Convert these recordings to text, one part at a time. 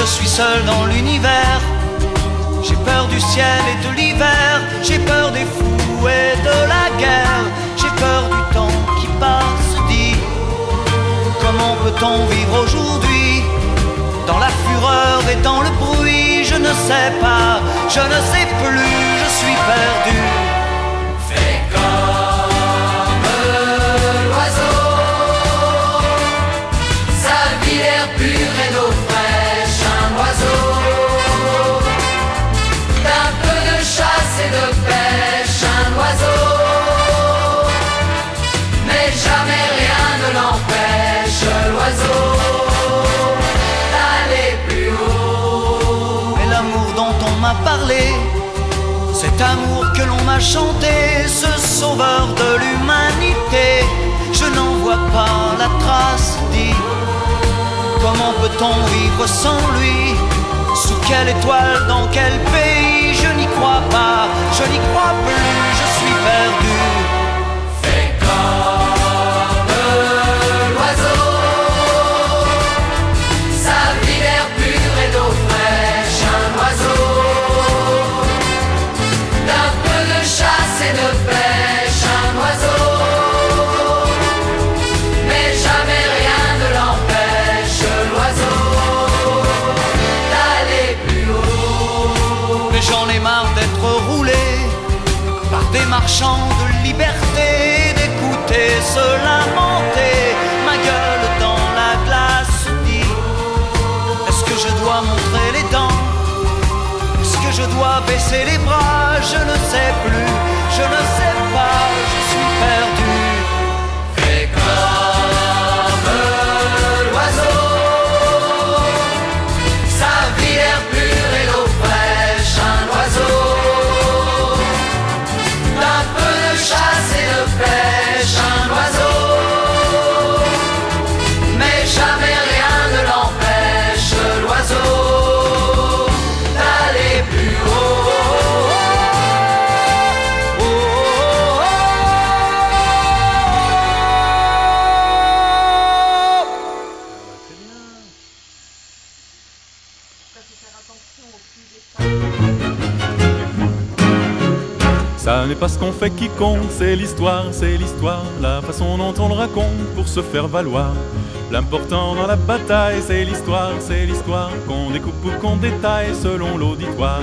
je suis seul dans l'univers. J'ai peur du ciel et de l'hiver, j'ai peur des fous et de la guerre, j'ai peur du temps qui passe. Dis, comment peut-on vivre aujourd'hui dans la fureur et dans le bruit? Je ne sais pas, je ne sais plus, je suis perdu. Fais comme l'oiseau, sa vie l'air pur et l'eau fraîche, un oiseau d'un peu de chasse et de pêche, un oiseau, mais jamais rien ne l'empêche, l'oiseau, d'aller plus haut. Mais l'amour dont on m'a parlé, cet amour que l'on m'a chanté, ce sauveur de l'humanité, je n'en vois pas la trace. Dis, comment peut-on vivre sans lui? Sous quelle étoile, dans quel pays? Je n'y crois pas, je n'y crois plus, je suis perdu. Fais comme l'oiseau, sa vie l'air pur et d'eau fraîche, un oiseau d'un peu de chasse et de pêche, un oiseau, mais jamais rien ne l'empêche, l'oiseau, d'aller plus haut. Mais j'en ai marre d'être roulé par des marchands de liberté, d'écouter se lamenter, ma gueule dans la glace. Dis, est-ce que je dois montrer les dents? Est-ce que je dois baisser les bras? Je ne sais plus, je ne sais pas, je suis perdu. Fais comme l'oiseau, sa vie l'air pur et l'eau fraîche, un oiseau d'un peu de chasse et de pêche, un oiseau, mais jamais rien ne l'empêche, l'oiseau, d'aller plus haut. Ça n'est pas ce qu'on fait qui compte, c'est l'histoire, la façon dont on le raconte pour se faire valoir. L'important dans la bataille, c'est l'histoire, qu'on découpe ou qu'on détaille selon l'auditoire.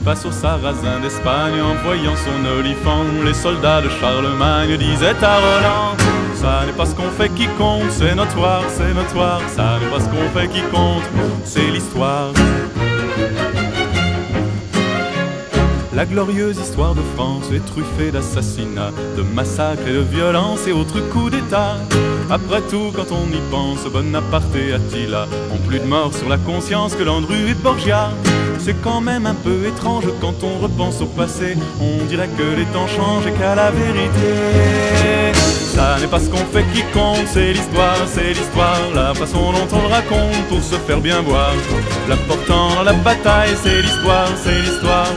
Face aux Sarrasins d'Espagne, en voyant son olifant, les soldats de Charlemagne disaient à Roland: ça n'est pas ce qu'on fait qui compte, c'est notoire, ça n'est pas ce qu'on fait qui compte, c'est l'histoire. La glorieuse histoire de France est truffée d'assassinats, de massacres et de violences et autres coups d'État. Après tout, quand on y pense, Bonaparte et Attila ont plus de morts sur la conscience que Landru et Borgia. C'est quand même un peu étrange quand on repense au passé. On dirait que les temps changent et qu'à la vérité, ça n'est pas ce qu'on fait qui compte, c'est l'histoire, la façon dont on le raconte pour se faire bien voir. L'important dans la bataille, c'est l'histoire,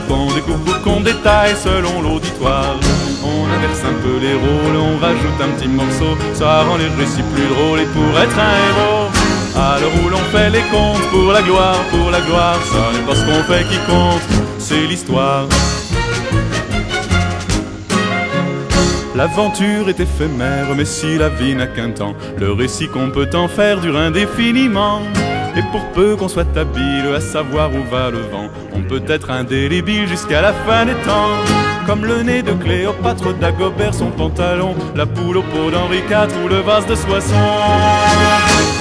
qu'on découpe ou qu'on détaille selon l'auditoire. On inverse un peu les rôles, on rajoute un petit morceau, ça rend les récits plus drôles et pour être un héros, à l'heure où l'on fait les comptes pour la gloire, ça n'est pas ce qu'on fait qui compte, c'est l'histoire. L'aventure est éphémère, mais si la vie n'a qu'un temps, le récit qu'on peut en faire dure indéfiniment. Et pour peu qu'on soit habile à savoir où va le vent, on peut être indélébile jusqu'à la fin des temps. Comme le nez de Cléopâtre, Dagobert, son pantalon, la poule au pot d'Henri IV ou le vase de Soissons.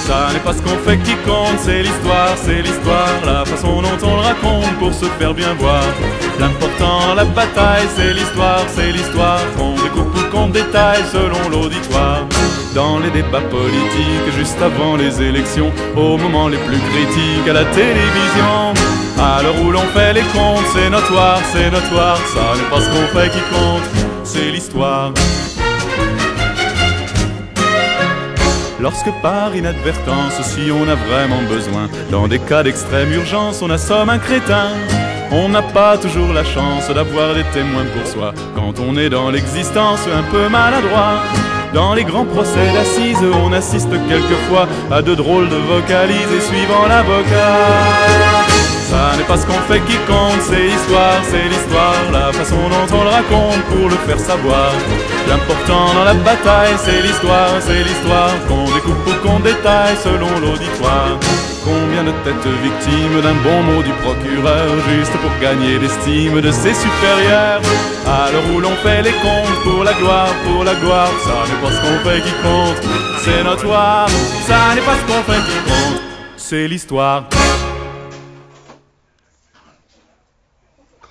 Ça n'est pas ce qu'on fait qui compte, c'est l'histoire, la façon dont on le raconte pour se faire bien voir. L'important, la bataille, c'est l'histoire, qu'on découpe ou qu'on détaille selon l'auditoire. Dans les débats politiques, juste avant les élections, au moment les plus critiques à la télévision, à l'heure où l'on fait les comptes, c'est notoire, ça n'est pas ce qu'on fait qui compte, c'est l'histoire. Lorsque par inadvertance, si on a vraiment besoin, dans des cas d'extrême urgence, on assomme un crétin. On n'a pas toujours la chance d'avoir des témoins pour soi, quand on est dans l'existence un peu maladroit. Dans les grands procès d'assises, on assiste quelquefois à de drôles de vocalises et suivant l'avocat. Ça n'est pas ce qu'on fait qui compte, c'est l'histoire, la façon dont on le raconte pour le faire savoir. L'important dans la bataille, c'est l'histoire, qu'on découpe ou qu'on détaille selon l'auditoire. Combien de têtes victimes d'un bon mot du procureur, juste pour gagner l'estime de ses supérieurs. À l'heure où l'on fait les comptes pour la gloire, ça n'est pas ce qu'on fait qui compte, c'est notoire. Ça n'est pas ce qu'on fait qui compte, c'est l'histoire.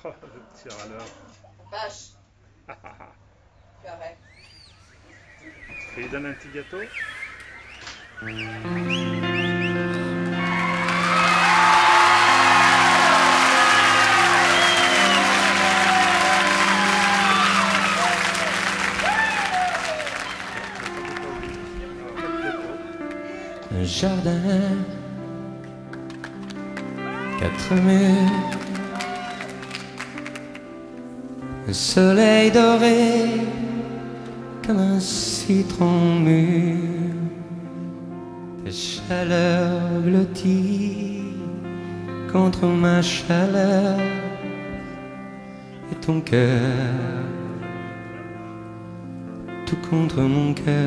Oh, le petit râleur. Vache. Correct. Tu lui donnes un petit gâteau? Un jardin, 4 murs, un soleil doré comme un citron mûr, tes chaleurs blotties contre ma chaleur et ton cœur tout contre mon cœur.